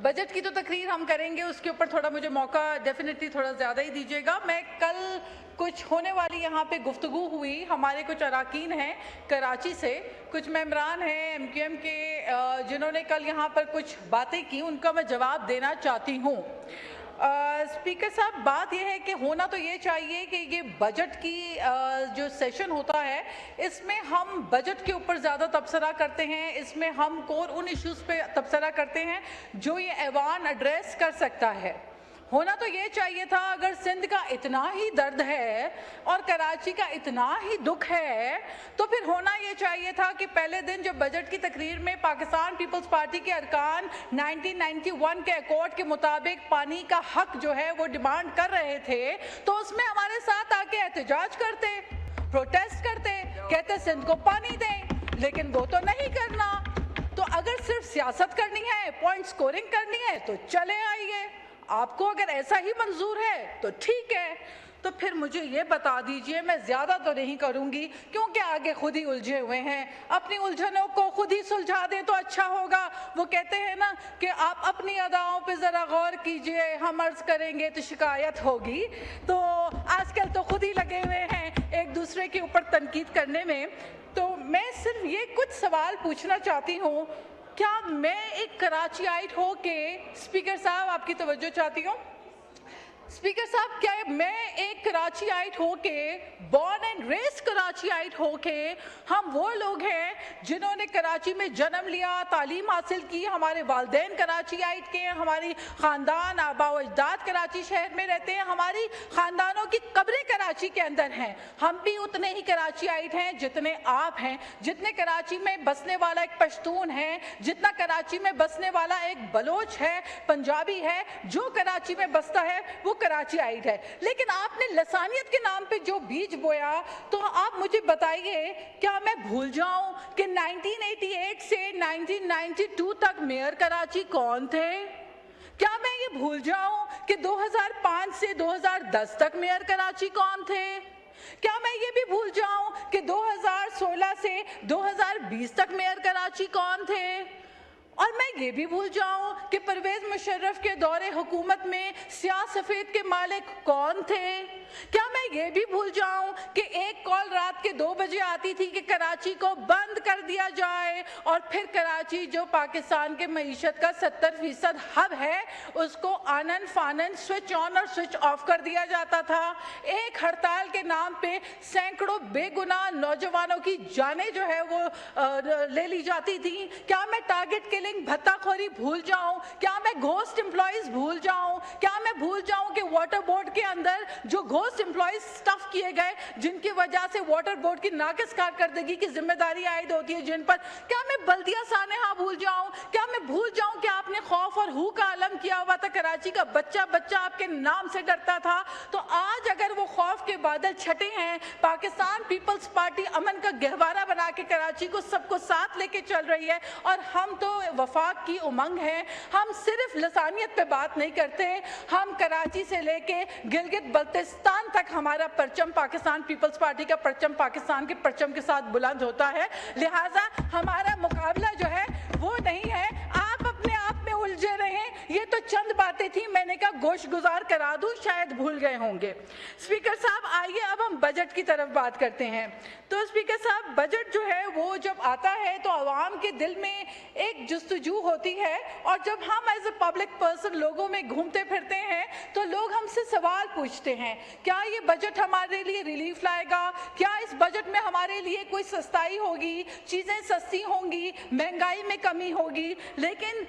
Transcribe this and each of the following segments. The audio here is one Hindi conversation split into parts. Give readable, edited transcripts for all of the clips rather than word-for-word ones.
बजट की तो तकरीर हम करेंगे, उसके ऊपर थोड़ा मुझे मौका डेफिनेटली थोड़ा ज़्यादा ही दीजिएगा। मैं कल कुछ होने वाली यहाँ पे गुफ्तगू हुई, हमारे कुछ अराकीन हैं कराची से, कुछ मेंबरान हैं MQM के जिन्होंने कल यहाँ पर कुछ बातें की, उनका मैं जवाब देना चाहती हूँ। स्पीकर साहब, बात यह है कि होना तो ये चाहिए कि ये बजट की जो सेशन होता है इसमें हम बजट के ऊपर ज़्यादा तबसरा करते हैं, इसमें हम कोर उन इश्यूज़ पे तबसरा करते हैं जो ये ऐवान एड्रेस कर सकता है। होना तो ये चाहिए था, अगर सिंध का इतना ही दर्द है और कराची का इतना ही दुख है तो फिर होना ये चाहिए था कि पहले दिन जब बजट की तकरीर में पाकिस्तान पीपल्स पार्टी के अरकान 1991 के अकॉर्ड के मुताबिक पानी का हक जो है वो डिमांड कर रहे थे तो उसमें हमारे साथ आके एहतजाज करते, प्रोटेस्ट करते, कहते सिंध को पानी दें, लेकिन वो तो नहीं करना। तो अगर सिर्फ सियासत करनी है, पॉइंट स्कोरिंग करनी है तो चले आइए, आपको अगर ऐसा ही मंजूर है तो ठीक है। तो फिर मुझे ये बता दीजिए, मैं ज़्यादा तो नहीं करूँगी क्योंकि आगे खुद ही उलझे हुए हैं, अपनी उलझनों को खुद ही सुलझा दें तो अच्छा होगा। वो कहते हैं ना कि आप अपनी अदाओं पे ज़रा गौर कीजिए, हम अर्ज़ करेंगे तो शिकायत होगी। तो आजकल तो खुद ही लगे हुए हैं एक दूसरे के ऊपर तनकीद करने में। तो मैं सिर्फ ये कुछ सवाल पूछना चाहती हूँ, क्या मैं एक कराचीआइट हो के, स्पीकर साहब आपकी तवज्जो चाहती हूँ, स्पीकर साहब क्या मैं एक कराचीआइट हो के, बॉर्न एंड रेस्ड कराचीआइट हो के, हम वो लोग हैं जिन्होंने कराची में जन्म लिया, तालीम हासिल की, हमारे वालिदैन कराचीआइट के हैं, हमारी ख़ानदान आबा अजदाद कराची शहर में रहते हैं, हमारी ख़ानदानों की कब्रें कराची के अंदर हैं। हम भी उतने ही कराचीआइट हैं जितने आप हैं, जितने कराची में बसने वाला एक पश्तून है, जितना कराची में बसने वाला एक बलोच है, पंजाबी है, जो कराची में बसता है वो कराचीआइट है। लेकिन आपने लसानियत के नाम पे जो बीज बोया, तो आप मुझे बताइए, क्या मैं भूल जाऊं कि 1988 से 1992 तक मेयर कराची कौन थे? क्या मैं ये भूल जाऊं कि 2005 से 2010 तक मेयर कराची कौन थे? क्या मैं ये भी भूल जाऊं कि 2016 से 2020 तक मेयर कराची कौन थे? और मैं ये भी भूल जाऊं कि परवेज मुशर्रफ के दौरे हुकूमत में स्याह सफ़ेद के मालिक कौन थे? क्या मैं ये भी भूल जाऊं कि एक कॉल रात के 2 बजे आती थी कि कराची को बंद कर दिया जाए और फिर कराची जो पाकिस्तान के मईशत का 70% हब है उसको आनन फानन स्विच ऑन और स्विच ऑफ कर दिया जाता था। एक हड़ताल के नाम पे सैकड़ों बेगुनाह नौजवानों की जानें जो है वो ले ली जाती थी। क्या मैं टारगेट किलिंग भत्ताखोरी भूल जाऊं? क्या मैं घोस्ट एम्प्लॉइज भूल जाऊं? क्या मैं भूल जाऊं कि वाटर बोर्ड के अंदर जो घोस्ट एम्प्लॉइज स्टफ किए गए जिनकी वजह से वाटर बोर्ड की नाकिस कारकर्दगी की जिम्मेदारी आयद होती है जिन पर? क्या मैं बल्दिया सानेहा भूल जाऊं? क्या मैं भूल जाऊं कि आपने खौफ और हू का आलम किया हुआ था, कराची का बच्चा बच्चा आपके नाम से डरता था? तो आज अगर वो खौफ के बादल छटे हैं, पाकिस्तान पीपल्स पार्टी अमन का गहवारा बना के कराची को सबको साथ लेके चल रही है और हम तो वफाक की उमंग है। हम सिर्फ लसानियत पे बात नहीं करते, हम कराची से लेके गिलगित बल्तिस्तान तक हमारा परचम पाकिस्तान पीपल्स पार्टी का परचम पाकिस्तान के परचम के साथ बुलंद होता है। लिहाजा हमारा मुकाबला जो है वो नहीं है, आप अपने आप में उलझे रहें। ये तो चंद बातें थी, मैंने कहा गोश गुजार करा दूं, शायद भूल गए होंगे। स्पीकर साहब आइए अब हम बजट की तरफ बात करते हैं। तो स्पीकर साहब, बजट जो है वो जब आता है तो आवाम के दिल में एक जुस्तजू होती है और जब हम एज ए पब्लिक पर्सन लोगों में घूमते फिरते हैं तो लोग हमसे सवाल पूछते हैं, क्या ये बजट हमारे लिए रिलीफ लाएगा? क्या इस बजट में हमारे लिए कोई सस्ताई होगी, चीज़ें सस्ती होंगी, महंगाई में कमी होगी? लेकिन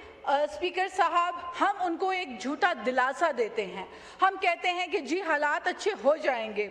स्पीकर साहब, हम उनको एक झूठा दिलासा देते हैं, हम कहते हैं कि जी हालात अच्छे हो जाएंगे।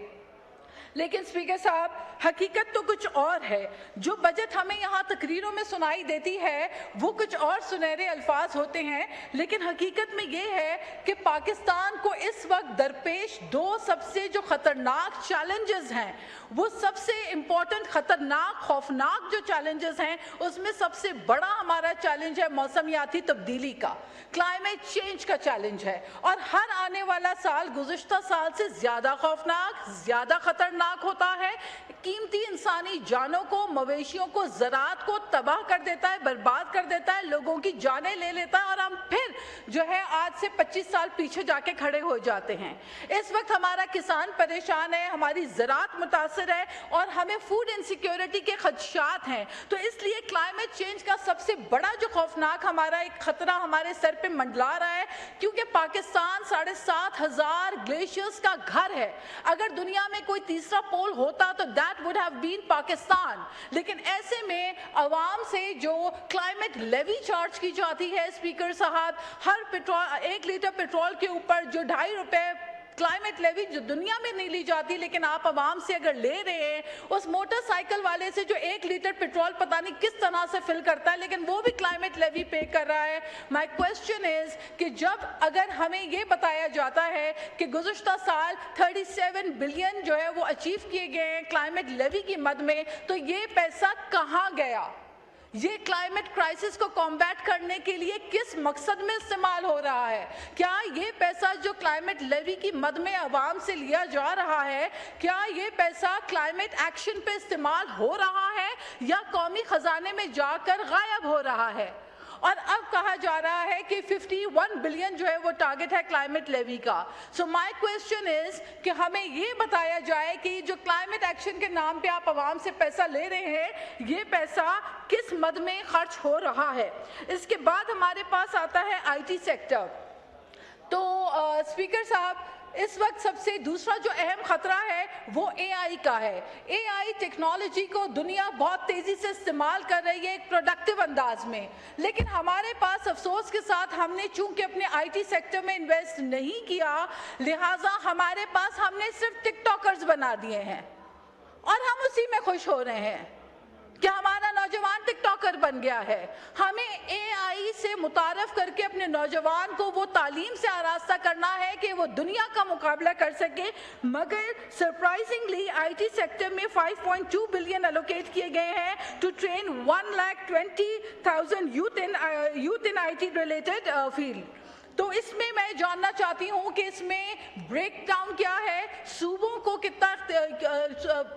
लेकिन स्पीकर साहब, हकीकत तो कुछ और है। जो बजट हमें यहाँ तकरीरों में सुनाई देती है वो कुछ और सुनहरे अल्फाज होते हैं, लेकिन हकीकत में ये है कि पाकिस्तान को इस वक्त दरपेश 2 सबसे जो ख़तरनाक चैलेंजेस हैं, वो सबसे इम्पॉर्टेंट, ख़तरनाक, खौफनाक जो चैलेंजेस हैं उसमें सबसे बड़ा हमारा चैलेंज है मौसमियाती तब्दीली का, क्लाइमेट चेंज का चैलेंज है। और हर आने वाला साल गुज़िश्ता साल से ज़्यादा खौफनाक, ज़्यादा ख़तरनाक होता है। कीमती इंसानी जानों को, मवेशियों को, ज़राअत को तबाह कर देता है, बर्बाद कर देता है, लोगों की जानें ले लेता है और हम फिर जो है आज से 25 साल पीछे जाके खड़े हो जाते हैं। इस वक्त हमारा किसान परेशान है, हमारी ज़राअत मुतासर है और हमें फूड इनसिक्योरिटी के खदशात हैं। तो इसलिए क्लाइमेट चेंज का सबसे बड़ा जो खौफनाक हमारा एक खतरा हमारे सर पे मंडला रहा है, क्योंकि पाकिस्तान 7,500 ग्लेशियर्स का घर है। अगर दुनिया में कोई तीसरा पोल होता तो that would have been Pakistan. लेकिन ऐसे में अवाम से जो क्लाइमेट लेवी चार्ज की जाती है स्पीकर साहब, हर पेट्रोल 1 लीटर पेट्रोल के ऊपर जो 2.5 रुपए क्लाइमेट लेवी जो दुनिया में नहीं ली जाती, लेकिन आप आवाम से अगर ले रहे हैं, उस मोटरसाइकिल वाले से जो 1 लीटर पेट्रोल पता नहीं किस तरह से फिल करता है, लेकिन वो भी क्लाइमेट लेवी पे कर रहा है। माय क्वेश्चन इज कि जब अगर हमें ये बताया जाता है कि गुज़श्ता साल 37 बिलियन जो है वो अचीव किए गए हैं क्लाइमेट लेवी की मद में, तो ये पैसा कहाँ गया? ये क्लाइमेट क्राइसिस को कॉम्बैट करने के लिए किस मकसद में इस्तेमाल हो रहा है? क्या ये पैसा जो क्लाइमेट लेवी की मद में आवाम से लिया जा रहा है, क्या ये पैसा क्लाइमेट एक्शन पे इस्तेमाल हो रहा है या कौमी खजाने में जाकर गायब हो रहा है? और अब कहा जा रहा है कि 51 बिलियन जो है वो टारगेट है क्लाइमेट लेवी का। सो माय क्वेश्चन इज कि हमें ये बताया जाए कि जो क्लाइमेट एक्शन के नाम पे आप आवाम से पैसा ले रहे हैं, ये पैसा किस मद में खर्च हो रहा है? इसके बाद हमारे पास आता है आईटी सेक्टर। तो स्पीकर साहब, इस वक्त सबसे दूसरा जो अहम खतरा है वो एआई का है। एआई टेक्नोलॉजी को दुनिया बहुत तेजी से इस्तेमाल कर रही है एक प्रोडक्टिव अंदाज में, लेकिन हमारे पास अफसोस के साथ हमने चूंकि अपने आईटी सेक्टर में इन्वेस्ट नहीं किया, लिहाजा हमारे पास हमने सिर्फ टिकटॉकर्स बना दिए हैं और हम उसी में खुश हो रहे हैं कि हमारा नौजवान टिकटॉकर बन गया है। हमें एआई से मुतारफ करके अपने नौजवान को वो तालीम से आरास्ता करना है कि वो दुनिया का मुकाबला कर सके, मगर सरप्राइजिंगली आईटी सेक्टर में 5.2 बिलियन एलोकेट किए गए हैं to train 1,20,000 youth in IT related field. तो इसमें मैं जानना चाहती हूँ कि इसमें ब्रेकडाउन क्या है, सूबों को कितना,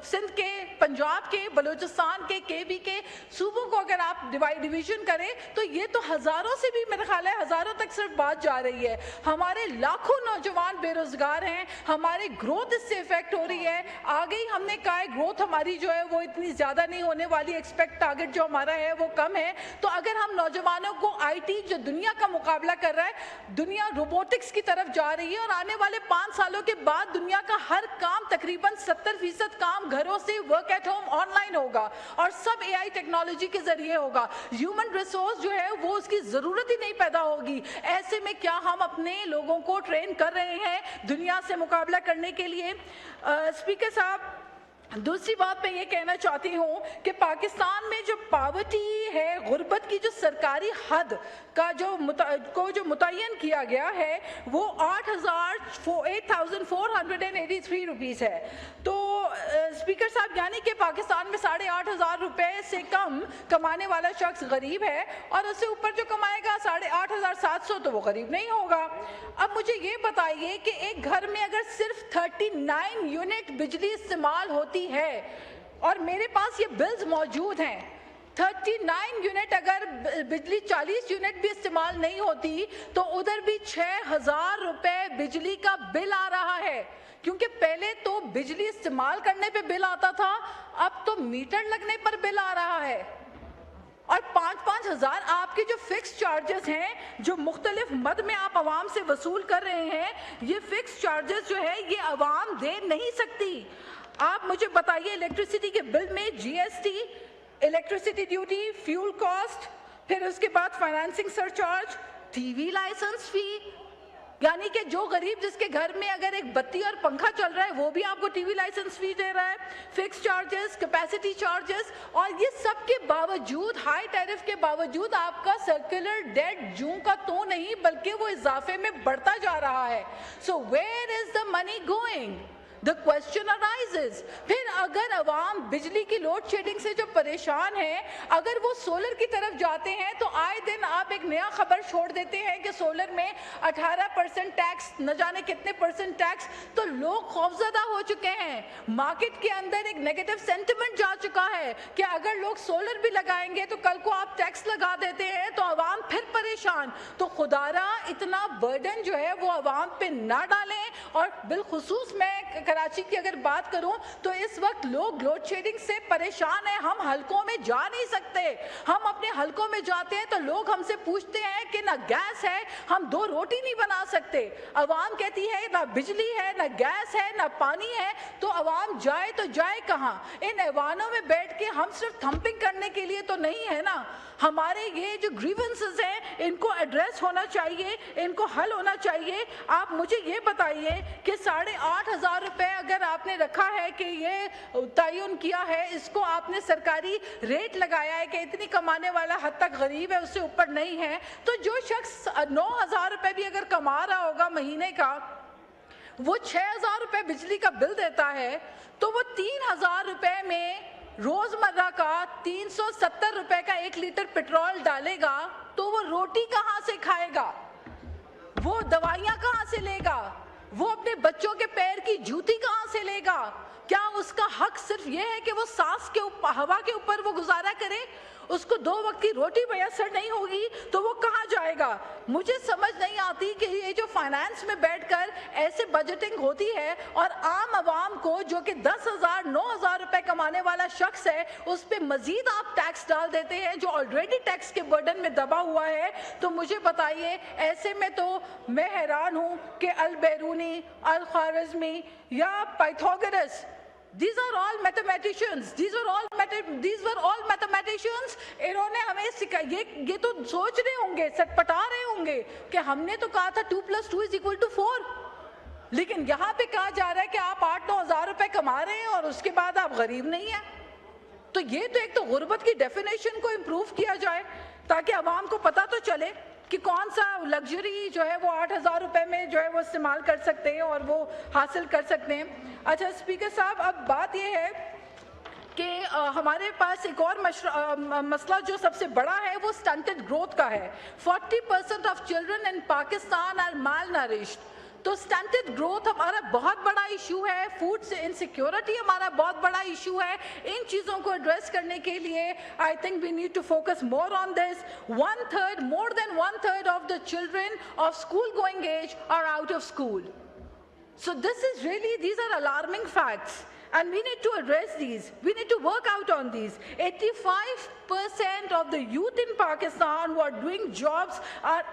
सिंध के, पंजाब के, बलूचिस्तान के, केबी के सूबों को अगर आप डिवीजन करें तो ये तो हज़ारों से भी मेरे ख्याल है हज़ारों तक सिर्फ बात जा रही है। हमारे लाखों नौजवान बेरोजगार हैं, हमारी ग्रोथ इससे इफेक्ट हो रही है। आगे ही हमने कहा है ग्रोथ हमारी जो है वो इतनी ज़्यादा नहीं होने वाली, एक्सपेक्ट टारगेट जो हमारा है वो कम है। तो अगर हम नौजवानों को आईटी जो दुनिया का मुकाबला कर रहा है, दुनिया रोबोटिक्स की तरफ जा रही है और आने वाले 5 सालों के बाद दुनिया का हर काम, तकरीबन 70% काम घरों से, वर्क एट होम, ऑनलाइन होगा और सब एआई टेक्नोलॉजी के जरिए होगा। ह्यूमन रिसोर्स जो है वो उसकी जरूरत ही नहीं पैदा होगी। ऐसे में क्या हम अपने लोगों को ट्रेन कर रहे हैं दुनिया से मुकाबला करने के लिए? स्पीकर साहब, दूसरी बात मैं ये कहना चाहती हूँ कि पाकिस्तान में जो पावर्टी है, गुर्बत की जो सरकारी हद का जो मुतय्यन किया गया है वो 8,483 रुपीज़ है। तो स्पीकर साहब, यानी कि पाकिस्तान में 8,500 रुपये से कम कमाने वाला शख्स गरीब है और उससे ऊपर जो कमाएगा 8,700, तो वो गरीब नहीं होगा। अब मुझे ये बताइए कि एक घर में अगर सिर्फ 39 यूनिट बिजली इस्तेमाल होती है और मेरे पास ये बिल्स मौजूद हैं, 39 यूनिट अगर बिजली 40 यूनिट भी इस्तेमाल नहीं होती तो उधर भी 6,000 रुपए बिजली का बिल आ रहा है। क्योंकि पहले तो बिजली इस्तेमाल करने पे बिल आता था, अब तो मीटर लगने पर बिल आ रहा है और 5-5 हज़ार आपके जो फिक्स चार्जेस हैं जो मुख्तलिफ मद में आप आवाम से वसूल कर रहे हैं, ये फिक्स चार्जेस जो है ये आवाम दे नहीं सकती। आप मुझे बताइए, इलेक्ट्रिसिटी के बिल में GST, electricity duty, fuel cost, फिर उसके बाद फाइनेंसिंग सरचार्ज, टीवी लाइसेंस फी, यानी कि जो गरीब जिसके घर में अगर एक बत्ती और पंखा चल रहा है वो भी आपको टीवी लाइसेंस फी दे रहा है, फिक्स चार्जेस, कैपेसिटी चार्जेस, और ये सब के बावजूद, हाई टैरिफ के बावजूद आपका सर्कुलर डेट जूं का तो नहीं बल्कि वो इजाफे में बढ़ता जा रहा है। So where is the money going? The question arises. फिर अगर अवाम बिजली की लोड शेडिंग से जो परेशान है, अगर वो सोलर की तरफ जाते हैं तो आए दिन आप एक नया खबर छोड़ देते हैं कि सोलर में 18% टैक्स, न जाने कितने परसेंट टैक्स, तो लोग खौफजदा हो चुके हैं। मार्केट के अंदर एक नेगेटिव सेंटिमेंट जा चुका है कि अगर लोग सोलर भी लगाएंगे तो कल को आप टैक्स लगा देते हैं तो अवाम फिर परेशान। तो खुदारा इतना बर्डन जो है वो अवाम पे ना डालें। और बिलखुसूस मैं कराची की अगर बात करूं तो इस वक्त लोग लोड शेडिंग से परेशान हैं। हम हलकों में जा नहीं सकते। हम अपने हलकों में जाते हैं तो लोग हमसे पूछते हैं कि ना गैस है, हम 2 रोटी नहीं बना सकते। अवाम कहती है ना बिजली है, ना गैस है, ना पानी है, तो अवाम जाए तो जाए कहाँ? इन ऐवानों में बैठ के हम सिर्फ थंपिंग करने के लिए तो नहीं है ना। हमारे ये जो ग्रीवेंसेस हैं इनको एड्रेस होना चाहिए, इनको हल होना चाहिए। आप मुझे ये बताइए कि 8,500 रुपये अगर आपने रखा है कि ये तयन किया है, इसको आपने सरकारी रेट लगाया है कि इतनी कमाने वाला हद तक गरीब है, उससे ऊपर नहीं है, तो जो शख्स 9,000 रुपये भी अगर कमा रहा होगा महीने का, वो 6,000 रुपये बिजली का बिल देता है, तो वो 3,000 रुपये में रोजमर्रा का 370 रुपए का 1 लीटर पेट्रोल डालेगा, तो वो रोटी कहाँ से खाएगा? वो दवाइयाँ कहाँ से लेगा? वो अपने बच्चों के पैर की जूती कहाँ से लेगा? क्या उसका हक सिर्फ ये है कि वो सांस के ऊपर, हवा के ऊपर वो गुजारा करे? उसको 2 वक्त की रोटी मैसर नहीं होगी तो वो कहाँ जाएगा? मुझे समझ नहीं आती कि ये जो फाइनेंस में बैठकर ऐसे बजटिंग होती है और आम आवाम को, जो कि 10,000 9,000 रुपए कमाने वाला शख्स है, उस पर मजीद आप टैक्स डाल देते हैं जो ऑलरेडी टैक्स के बर्डन में दबा हुआ है। तो मुझे बताइए, ऐसे में तो मैं हैरान हूँ कि अल बैरूनी, अल ख्वारिज़मी या Pythagoras, These are all mathematicians. These were all mathematicians. इन्होंने हमें सिखाया, ये तो सोच रहे होंगे, सटपटा रहे होंगे कि हमने तो कहा था 2 + 2 = 4, लेकिन यहाँ पे कहा जा रहा है कि आप 8-9 हज़ार रुपए कमा रहे हैं और उसके बाद आप गरीब नहीं हैं। तो ये तो एक तो गुर्बत की डेफिनेशन को इम्प्रूव किया जाए ताकि आवाम को पता तो चले कि कौन सा लग्जरी जो है वो 8,000 रुपए में जो है वो इस्तेमाल कर सकते हैं और वो हासिल कर सकते हैं। अच्छा स्पीकर साहब, अब बात ये है कि हमारे पास एक और मसला जो सबसे बड़ा है वो स्टंटेड ग्रोथ का है। 40% of children in Pakistan are malnourished. तो स्टंटेड ग्रोथ हमारा बहुत बड़ा इशू है, फूड से इनसिक्योरिटी हमारा बहुत बड़ा इशू है। इन चीज़ों को एड्रेस करने के लिए I think we need to focus more on this. 1/3, more than 1/3 of the children of school going age are out of school. So these are alarming facts and we need to address these. We need to work out on these. 85% of the youth in Pakistan who are doing jobs are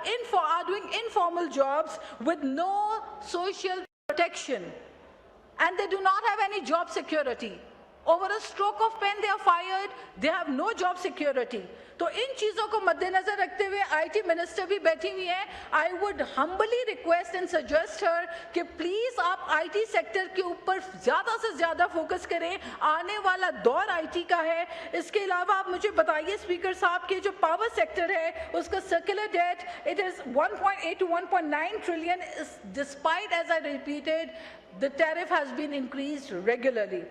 doing informal jobs with no social protection and they do not have any job security. Over a stroke of pen they are fired, they have no job security. तो इन चीज़ों को मद्देनजर रखते हुए IT मिनिस्टर भी बैठी हुई हैं। I would humbly request and suggest her कि प्लीज़ आप IT सेक्टर के ऊपर ज़्यादा से ज़्यादा फोकस करें। आने वाला दौर IT का है। इसके अलावा आप मुझे बताइए स्पीकर साहब कि जो पावर सेक्टर है उसका circular debt it is 1.8 to 1.9 trillion despite, as I repeated, the tariff has been increased regularly.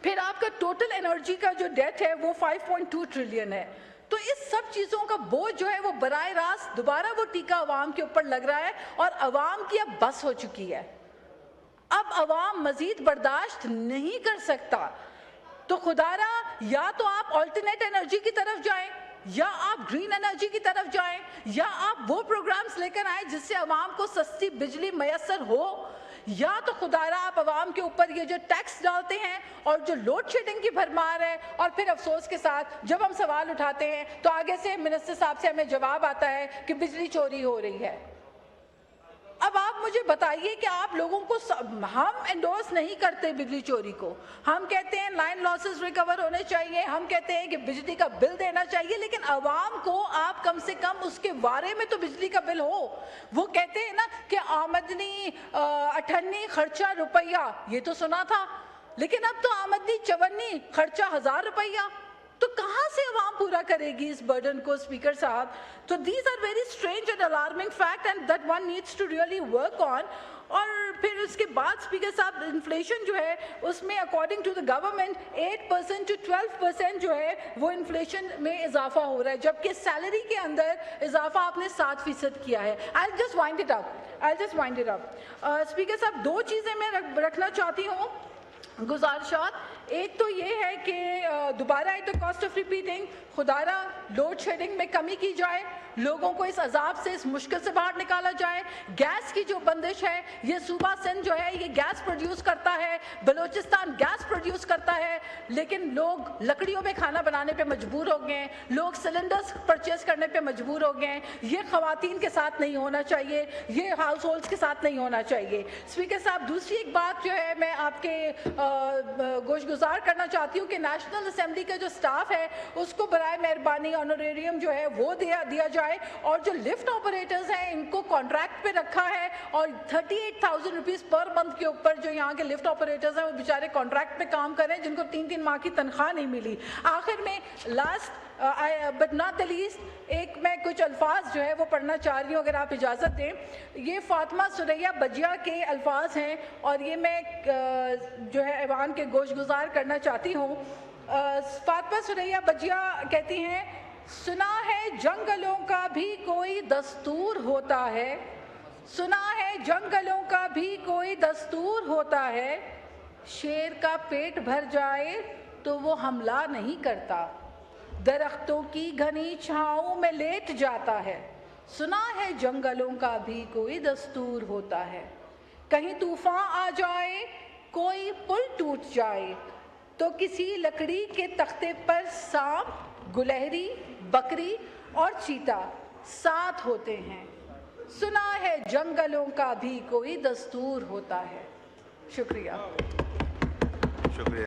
फिर आपका टोटल एनर्जी का जो डेट है वो 5.2 ट्रिलियन है। तो इस सब चीज़ों का बोझ जो है वो बराह रास्त दोबारा वो टीका अवाम के ऊपर लग रहा है और अवाम की अब बस हो चुकी है। अब अवाम मजीद बर्दाश्त नहीं कर सकता। तो खुदारा या तो आप ऑल्टरनेट एनर्जी की तरफ जाएं, या आप ग्रीन एनर्जी की तरफ जाएं, या आप वो प्रोग्राम्स लेकर आए जिससे अवाम को सस्ती बिजली मैसर हो, या तो खुदारा आप अवाम के ऊपर ये जो टैक्स डालते हैं और जो लोड शेडिंग की भरमार है, और फिर अफसोस के साथ जब हम सवाल उठाते हैं तो आगे से मिनिस्टर साहब से हमें जवाब आता है कि बिजली चोरी हो रही है। अब आप मुझे बताइए कि आप लोगों को हम एंडोर्स नहीं करते बिजली चोरी को। हम कहते हैं लाइन लॉसेस रिकवर होने चाहिए, हम कहते हैं कि बिजली का बिल देना चाहिए, लेकिन आवाम को आप कम से कम उसके बारे में तो बिजली का बिल हो। वो कहते हैं ना कि आमदनी 58 खर्चा रुपया, ये तो सुना था, लेकिन अब तो आमदनी 54 खर्चा 1000 रुपया। तो कहाँ से आवाम पूरा करेगी इस बर्डन को स्पीकर साहब? तो these are very strange and alarming fact and that one needs to really work on. और फिर उसके बाद स्पीकर साहब इन्फ्लेशन जो है उसमें according to the government 8% to 12% जो है वो इन्फ्लेशन में इजाफा हो रहा है, जबकि सैलरी के अंदर इजाफा आपने 7% किया है। I just wind it up. Speaker साहब, दो चीज़ें मैं रखना चाहती हूँ गुजारिशात। एक तो ये है कि दोबारा at the cost of repeating, खुदारा लोड शेडिंग में कमी की जाए, लोगों को इस अजाब से, इस मुश्किल से बाहर निकाला जाए। गैस की जो बंदिश है, ये सूबा सिंध जो है ये गैस प्रोड्यूस करता है, बलूचिस्तान गैस प्रोड्यूस करता है, लेकिन लोग लकड़ियों में खाना बनाने पे मजबूर हो गए हैं, लोग सिलेंडर्स परचेज करने पे मजबूर हो गए हैं। ये ख़वातीन के साथ नहीं होना चाहिए, ये हाउस होल्ड्स के साथ नहीं होना चाहिए। स्पीकर साहब, दूसरी एक बात जो है मैं आपके गोशगुजार करना चाहती हूँ कि नेशनल असेंबली का जो स्टाफ है उसको बराए मेहरबानी ऑनरेरियम जो है वो दिया जाए, और जो लिफ्ट ऑपरेटर्स हैं इनको कॉन्ट्रैक्ट पे रखा है और 38,000 रुपीज़ पर मंथ के ऊपर जो यहाँ के लिफ्ट ऑपरेटर्स हैं वो बेचारे कॉन्ट्रैक्ट पे काम कर रहे हैं, जिनको 3-3 माह की तनख्वाह नहीं मिली। आखिर में last but not the least, एक मैं कुछ अल्फाज जो है वो पढ़ना चाह रही हूँ, अगर आप इजाज़त दें। ये फातिमा सुरैया बजिया के अल्फाज हैं और ये मैं जो है ऐवान के गोशगुजार करना चाहती हूँ। फातिमा सुरैया बजिया कहती हैं, सुना है जंगलों का भी कोई दस्तूर होता है, सुना है जंगलों का भी कोई दस्तूर होता है, शेर का पेट भर जाए तो वो हमला नहीं करता, दरख्तों की घनी छाँव में लेट जाता है, सुना है जंगलों का भी कोई दस्तूर होता है, कहीं तूफान आ जाए कोई पुल टूट जाए तो किसी लकड़ी के तख्ते पर सांप, गुलहरी, बकरी और चीता साथ होते हैं, सुना है जंगलों का भी कोई दस्तूर होता है। शुक्रिया।